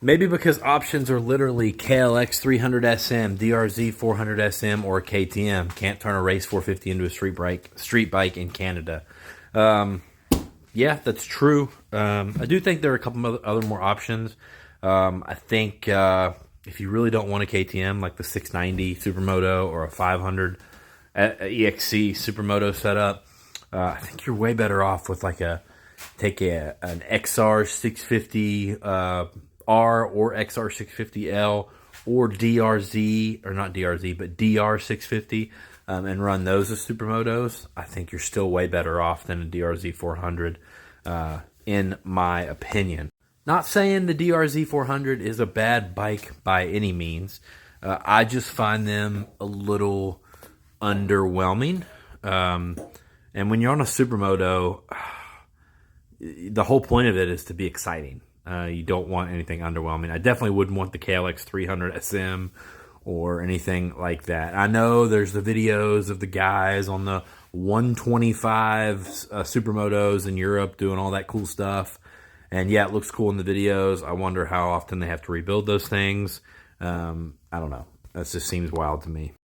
Maybe because options are literally KLX 300 SM, DRZ 400 SM, or KTM. Can't turn a race 450 into a street bike in Canada. Yeah, that's true. I do think there are a couple of other more options. I think if you really don't want a KTM, like the 690 Supermoto or a 500 EXC Supermoto setup, I think you're way better off with like an XR 650 R or XR 650L or DRZ, or not DRZ, but DR 650, and run those as supermotos. I think you're still way better off than a DRZ 400, in my opinion. Not saying the DRZ 400 is a bad bike by any means. I just find them a little underwhelming. And when you're on a supermoto, the whole point of it is to be exciting. You don't want anything underwhelming. I definitely wouldn't want the KLX 300 SM or anything like that. I know there's the videos of the guys on the 125 supermotos in Europe doing all that cool stuff. And yeah, it looks cool in the videos. I wonder how often they have to rebuild those things. I don't know. That just seems wild to me.